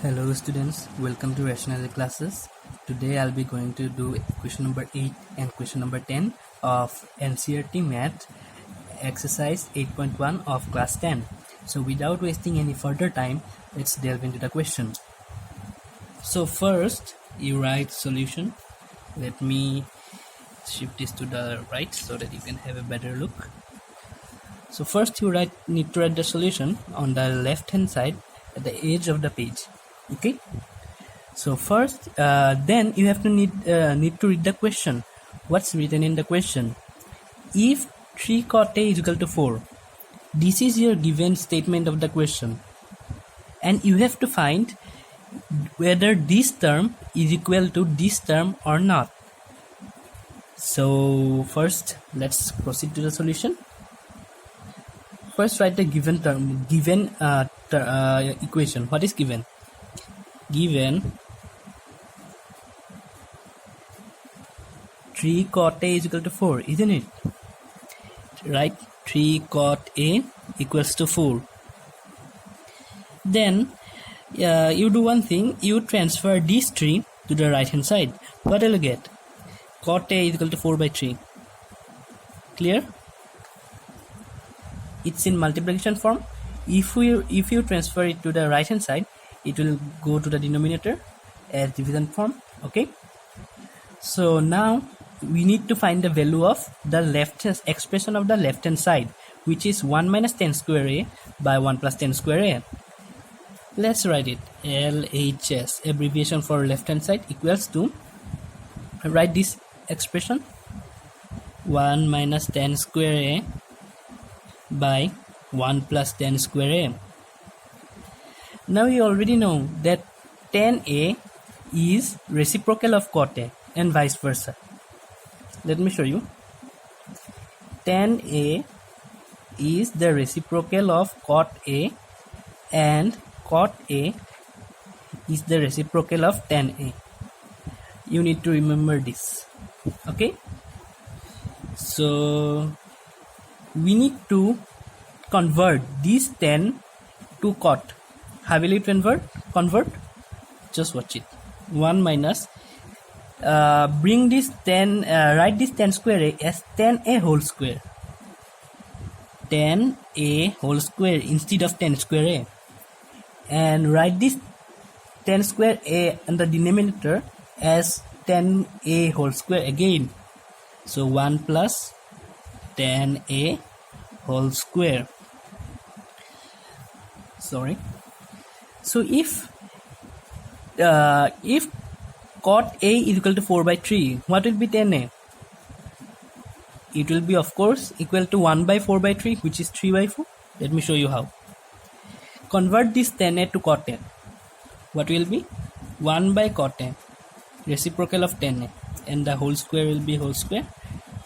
Hello students, welcome to Rationality classes. Today I'll be going to do question number 8 and question number 10 of NCERT Math exercise 8.1 of class 10. So without wasting any further time, let's delve into the question. So first you write solution. Let me shift this to the right so that you can have a better look. So first you need to write the solution on the left hand side at the edge of the page. Okay, so first then you have to need to read the question. What's written in the question? If 3 cot A is equal to 4, this is your given statement of the question, and you have to find whether this term is equal to this term or not. So first let's proceed to the solution. First write the given equation. What is given? Given 3 cot A is equal to 4, isn't it? Right, 3 cot A equals to 4. Then you do one thing, you transfer this 3 to the right hand side. What will you get? Cot A is equal to 4 by 3. Clear? It's in multiplication form. If you transfer it to the right hand side, it will go to the denominator as division form. Okay, so now we need to find the value of the expression of the left hand side, which is 1 minus 10 square A by 1 plus 10 square A. Let's write it. LHS, abbreviation for left hand side, equals to, write this expression, 1 minus 10 square A by 1 plus 10 square A. Now you already know that 10A is reciprocal of cot A and vice versa. Let me show you. 10A is the reciprocal of cot A and cot A is the reciprocal of 10A. You need to remember this. Okay, so we need to convert this 10 to cot. How will you convert? Just watch it. 1 minus, bring this 10, write this 10 square A as 10A whole square. 10A whole square instead of 10 square A. And write this 10 square A in the denominator as 10A whole square again. So 1 plus 10A whole square. Sorry. So if cot A is equal to 4 by 3, what will be 10A? It will be, of course, equal to 1 by 4 by 3, which is 3 by 4. Let me show you how. Convert this 10A to cot A. What will be? 1 by cot A, reciprocal of 10A, and the whole square will be whole square,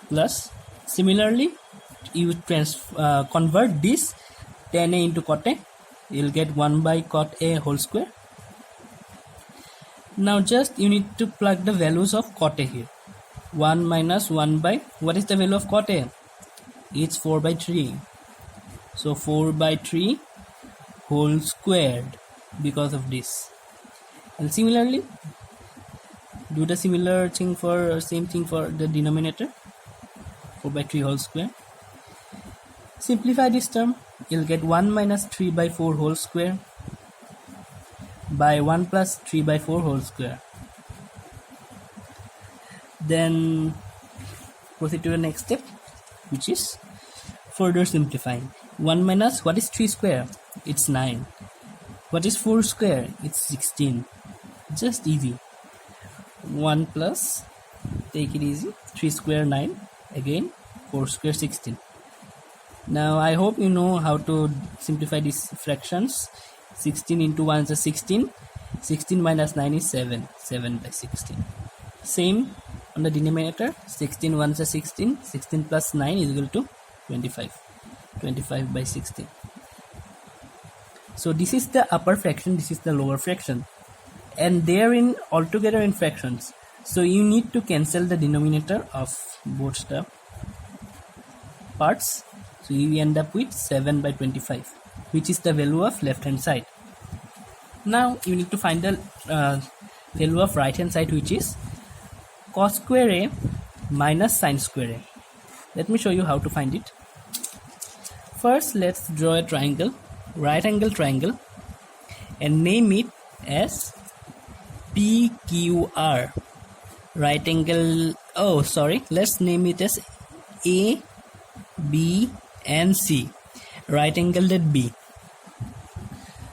plus similarly you convert this 10A into cot A. You'll get 1 by cot A whole square. Now just you need to plug the values of cot A here. 1 minus 1 by, what is the value of cot A? It's 4 by 3. So 4 by 3 whole squared because of this. And similarly, do the same thing for the denominator. 4 by 3 whole square. Simplify this term. You'll get 1 minus 3 by 4 whole square by 1 plus 3 by 4 whole square. Then proceed to the next step, which is further simplifying. 1 minus, what is 3 square? It's 9. What is 4 square? It's 16. Just easy. 1 plus, take it easy, 3 square 9, again 4 square 16. Now I hope you know how to simplify these fractions. 16 into 1 is 16. 16 minus 9 is 7. 7 by 16. Same on the denominator. 16 1 is 16. 16 plus 9 is equal to 25. 25 by 16. So this is the upper fraction. This is the lower fraction. And they are in altogether in fractions. So you need to cancel the denominator of both the parts. So you end up with 7 by 25, which is the value of left hand side. Now you need to find the value of right hand side, which is cos square a minus sin square a. Let me show you how to find it. First, let's draw a triangle, right angle triangle, and name it as PQR. Right angle, let's name it as A, B and C. Right angled at B.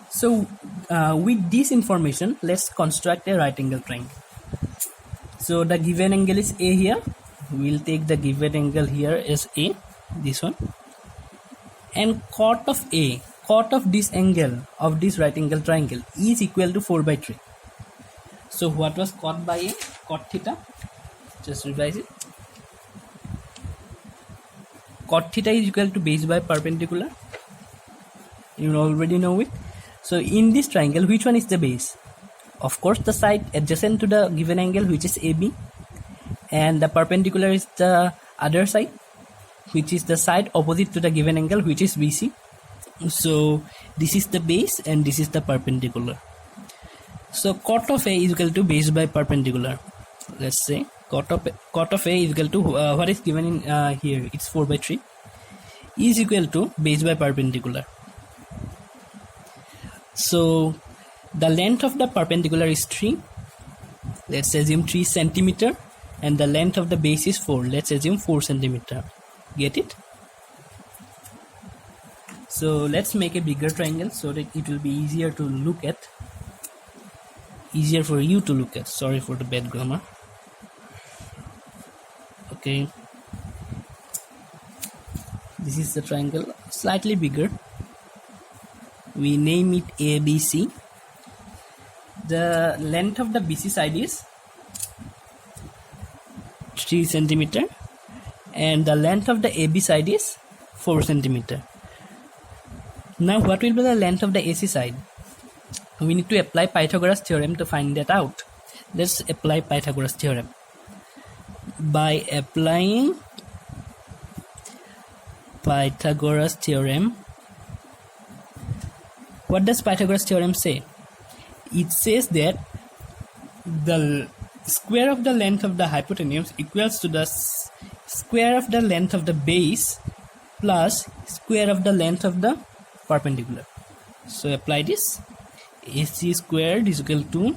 So with this information, let's construct a right angle triangle. So the given angle is A here. We'll take the given angle here as A, this one. And cot of A, cot of this angle of this right angle triangle is equal to 4/3. So what was cot by A? Cot theta. Just revise it. Cot theta is equal to base by perpendicular. You already know it. So in this triangle, which one is the base? Of course, the side adjacent to the given angle, which is AB, and the perpendicular is the other side, which is the side opposite to the given angle, which is BC. So this is the base and this is the perpendicular. So cot of A is equal to base by perpendicular. Let's say cot of A is equal to what is given in here, it's 4/3, is equal to base by perpendicular. So the length of the perpendicular is 3. Let's assume 3 centimeter, and the length of the base is 4. Let's assume 4 centimeter. Get it? So let's make a bigger triangle so that it will be easier to look at. Easier for you to look at. Sorry for the bad grammar. Okay. This is the triangle, slightly bigger. We name it ABC. The length of the BC side is 3 centimeter, and the length of the AB side is 4 centimeter. Now what will be the length of the AC side? We need to apply Pythagoras theorem to find that out. Let's apply Pythagoras theorem. By applying Pythagoras theorem, what does Pythagoras theorem say? It says that the square of the length of the hypotenuse equals to the square of the length of the base plus square of the length of the perpendicular. So apply this. AC squared is equal to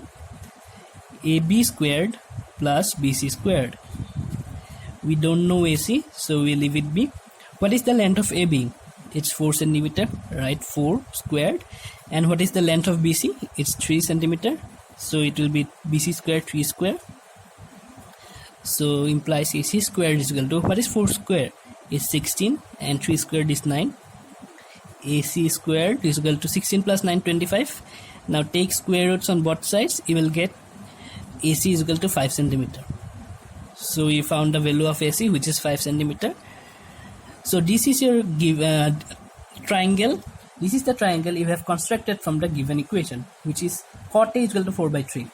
AB squared plus BC squared. We don't know AC, so we leave it be. What is the length of AB? It's 4 centimeter, right? 4 squared. And what is the length of BC? It's 3 centimeter. So it will be BC squared 3 square. So implies AC squared is equal to, what is 4 square? It's 16, and 3 squared is 9. AC squared is equal to 16 plus 9, 25. Now take square roots on both sides. You will get AC is equal to 5 centimeter. So we found the value of AC, which is 5 centimeter. So this is your triangle. This is the triangle you have constructed from the given equation, which is cot A is equal to 4/3.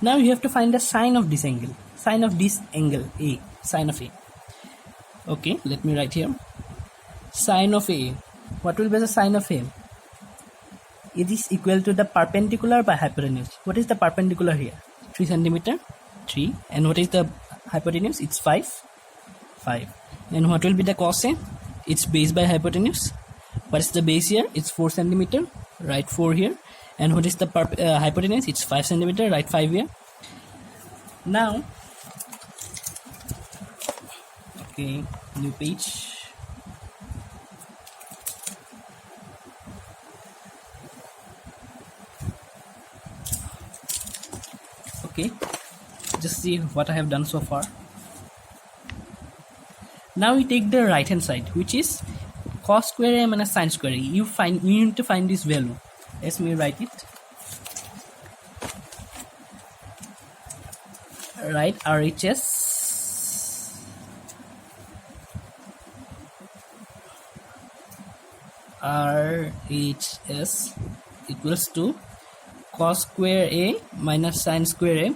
Now you have to find the sine of this angle. Sine of this angle A. Sine of A. Okay, let me write here. Sine of A. What will be the sine of A? It is equal to the perpendicular by hypotenuse. What is the perpendicular here? 3 centimeter. 3. And what is the hypotenuse? It's 5. 5. And what will be the cos A? It's base by hypotenuse. What is the base here? It's 4 centimeter. Write 4 here. And what is the hypotenuse? It's 5 centimeter. Write 5 here. Now, okay, new page. Okay, just see what I have done so far. Now we take the right hand side, which is cos square A minus sin square A. You need to find this value. Let me write it. Write RHS equals to cos square A minus sin square A.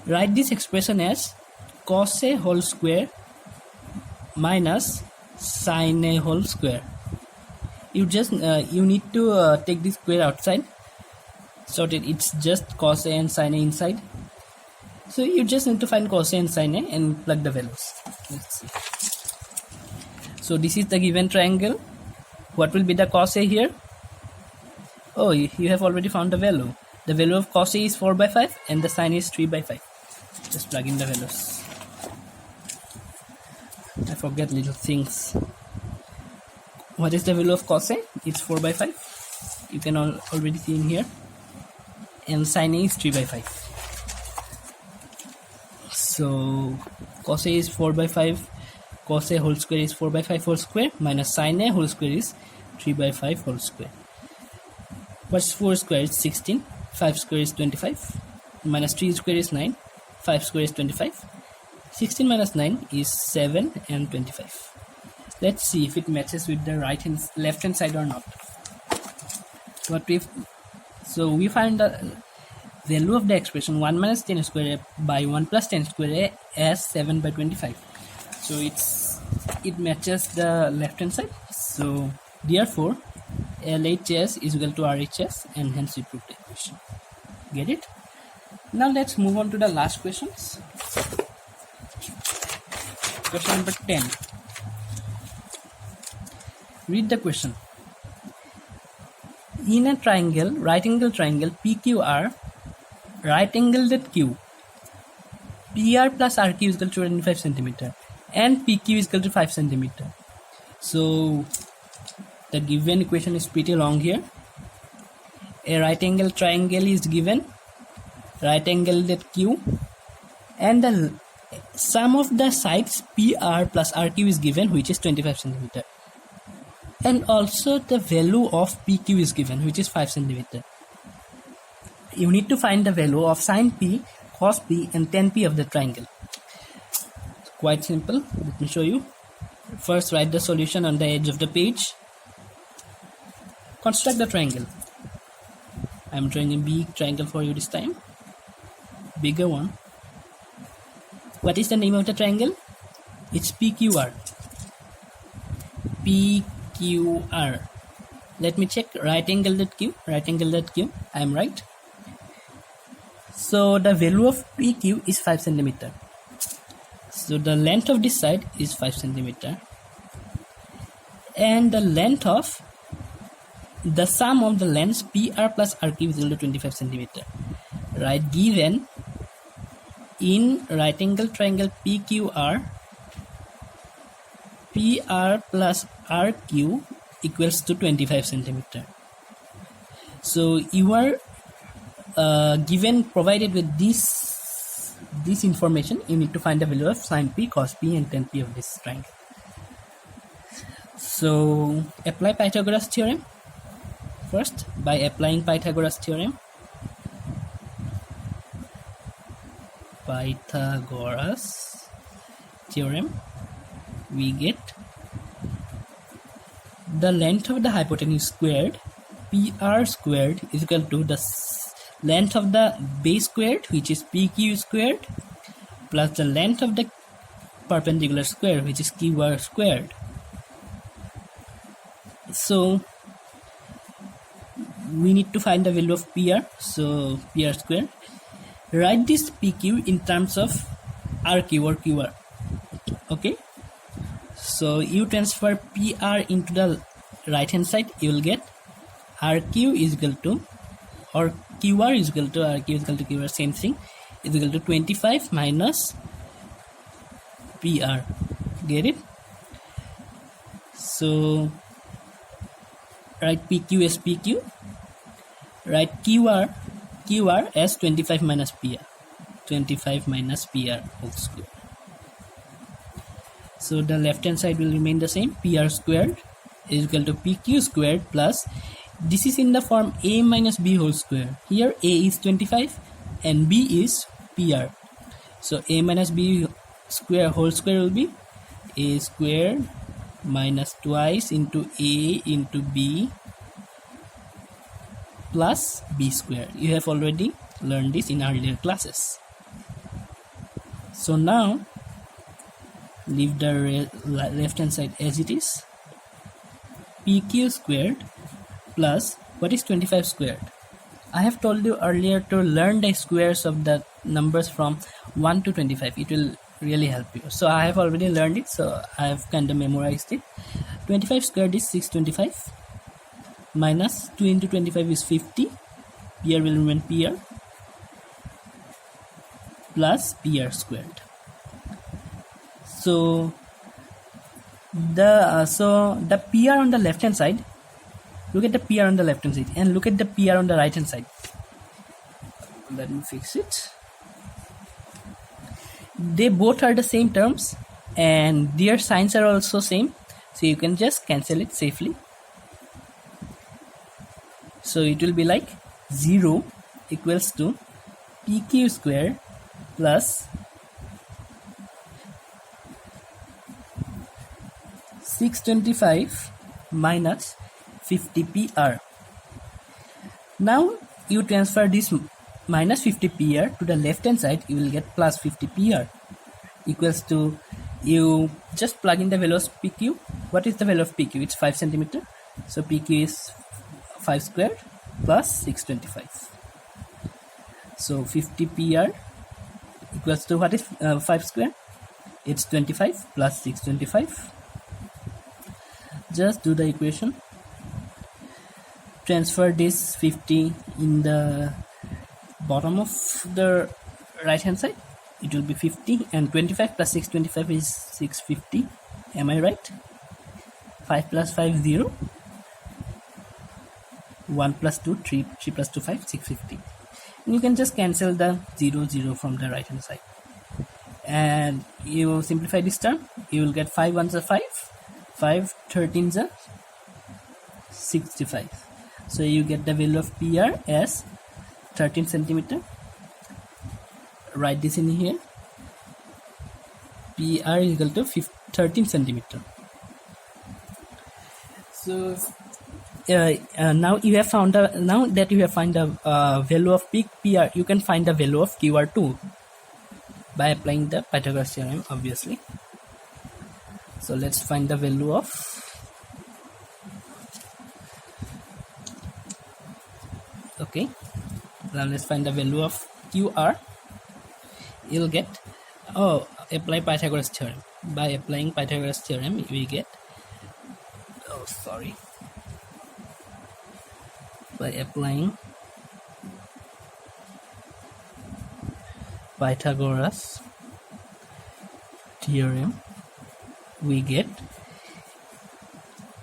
Write this expression as cos A whole square minus sin A whole square. You need to take this square outside. sorted. It's just cos A and sin A inside. So you just need to find cos A and sin A and plug the values. Let's see. So this is the given triangle. What will be the cos A here? Oh, you have already found the value. The value of cos A is 4 by 5 and the sin is 3 by 5. Just plug in the values. I forget little things. What is the value of cos A? It's 4 by 5. You can already see in here. And sin A is 3 by 5. So cos A is 4 by 5. Cos A whole square is 4 by 5 whole square minus sin A whole square is 3 by 5 whole square. What's 4 square is 16. 5 square is 25. Minus 3 square is 9. 5 square is 25. 16 minus 9 is 7 and 25. Let's see if it matches with the left hand side or not. So we find the value of the expression 1 minus 10 square by 1 plus 10 square as 7 by 25. So it matches the left hand side. So therefore LHS is equal to RHS, and hence we prove the equation. Get it? Now let's move on to the last questions. Question number 10. Read the question. In a triangle, right angle triangle PQR, right angled at Q, PR plus RQ is equal to 25 centimeter and PQ is equal to 5 centimeter. So the given equation is pretty long here. A right angle triangle is given, right angled at Q, and the sum of the sides PR plus RQ is given, which is 25 centimeter. And also the value of PQ is given, which is 5 centimeter. You need to find the value of sin P, cos P and tan P of the triangle. It's quite simple. Let me show you. First write the solution on the edge of the page. Construct the triangle. I am drawing a big triangle for you this time. Bigger one. What is the name of the triangle? It's PQR. PQR. Let me check. Right angle at Q. Right angle at Q. I am right. So the value of PQ is 5 centimeter. So the length of this side is 5 centimeter. And the length of the sum of the lengths PR plus RQ is equal to 25 centimeter. Right, given in right angle triangle PQR, PR plus RQ equals to 25 centimeter. So you are provided with this information. You need to find the value of sin P, cos P and tan P of this triangle. So apply Pythagoras theorem. First, by applying Pythagoras theorem, we get the length of the hypotenuse squared, PR squared, is equal to the length of the base squared, which is PQ squared, plus the length of the perpendicular square, which is QR squared. So we need to find the value of PR. So PR squared. Write this PQ in terms of RQ or QR. Okay. So you transfer PR into the right hand side. You will get RQ is equal to, or QR is equal to RQ is equal to QR. Same thing. Is equal to 25 minus PR. Get it? So write PQ as PQ. Write QR as 25 minus PR. 25 minus PR whole square. So the left hand side will remain the same. PR squared is equal to PQ squared plus, this is in the form A minus B whole square. Here A is 25 and B is PR. So A minus B square whole square will be A squared minus twice into A into B plus B square. You have already learned this in earlier classes. So now leave the left hand side as it is. PQ squared plus, what is 25 squared? I have told you earlier to learn the squares of the numbers from 1 to 25. It will really help you. So I have already learned it, so I have kind of memorized it. 25 squared is 625, minus 2 into 25 is 50, PR will remain PR, plus PR squared. So the PR on the left hand side, look at the PR on the left hand side and look at the PR on the right hand side. Let me fix it. They both are the same terms and their signs are also same, so you can just cancel it safely. So it will be like 0 equals to PQ square plus 625 minus 50 PR. Now you transfer this minus 50 PR to the left hand side, you will get plus 50 PR equals to, you just plug in the value of PQ. What is the value of PQ? It's 5 centimeter. So PQ is 5 squared plus 625. So 50 PR equals to, what is 5 squared? It's 25 plus 625. Just do the equation. Transfer this 50 in the bottom of the right hand side. It will be 50, and 25 plus 625 is 650. Am I right? 5 plus 5 0. 1 plus 2 3 plus 2 5, 650. And you can just cancel the 0 from the right hand side, and you simplify this term. You will get 5 ones are 5, 5 13s are 65. So you get the value of PR as 13 centimeter. Write this in here. PR is equal to 13 centimeter. So now you have found now that you have found the value of peak PR, you can find the value of QR too by applying the Pythagoras theorem, obviously. So let's find the value of now let's find the value of QR. You'll get, apply Pythagoras theorem. By applying Pythagoras theorem, we get, by applying Pythagoras theorem, we get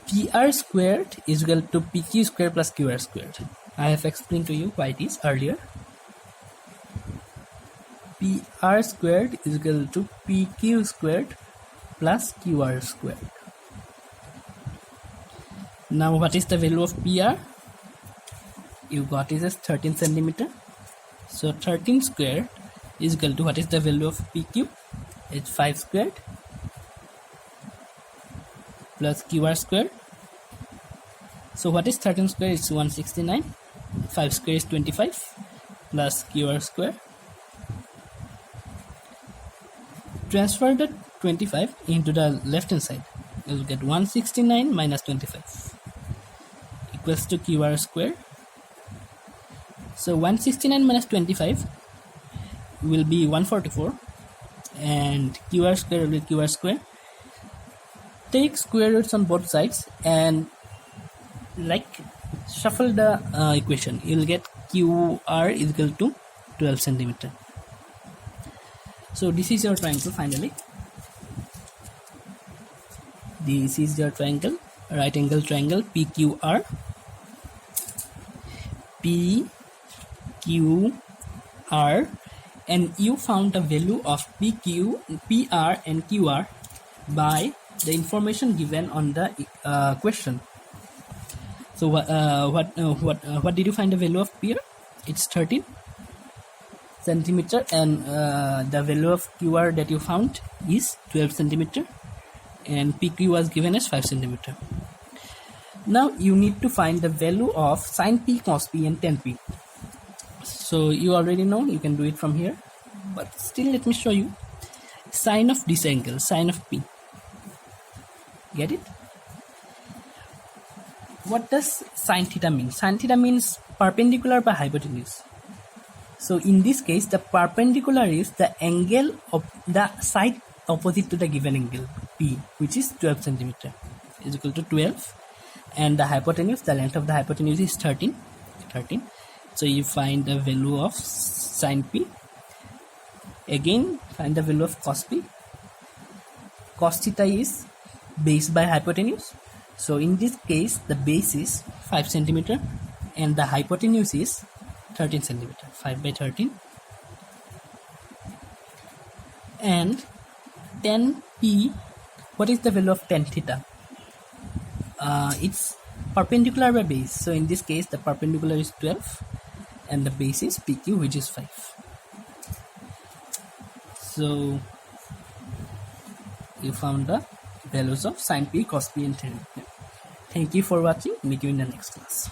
PR squared is equal to PQ squared plus QR squared. I have explained to you why it is earlier. PR squared is equal to PQ squared plus QR squared. Now what is the value of PR? You got it as 13 centimeter. So 13 squared is equal to, what is the value of PQ? It's 5 squared plus QR squared. So what is 13 squared? It's 169. 5 squared is 25 plus QR squared. Transfer the 25 into the left hand side. You will get 169 minus 25 equals to QR squared. So 169 minus 25 will be 144, and QR square will be QR square. Take square roots on both sides and shuffle the equation. You will get QR is equal to 12 centimeter. So this is your triangle finally. This is your triangle, right angle triangle PQR. PQR, and you found the value of PQ, PR and QR by the information given on the question. So what did you find the value of PR? It's 13 centimeter, and the value of QR that you found is 12 centimeter, and PQ was given as 5 centimeter. Now you need to find the value of sin P, cos P and tan P. So you already know, you can do it from here, but still let me show you. Sine of this angle, sine of P. Get it? what does sine theta mean? Sine theta means perpendicular by hypotenuse. So in this case, the perpendicular is the angle of the side opposite to the given angle P, which is 12 centimeter, is equal to 12, and the hypotenuse, the length of the hypotenuse is 13. So you find the value of sine P. Again, find the value of cos P. Cos theta is base by hypotenuse. So in this case, the base is 5 centimeter and the hypotenuse is 13 centimeter, 5 by 13. And tan P, what is the value of tan theta? It's perpendicular by base. So in this case, the perpendicular is 12 and the base is PQ, which is 5. So you found the values of sine P, cos P and tan P. Thank you for watching. Meet you in the next class.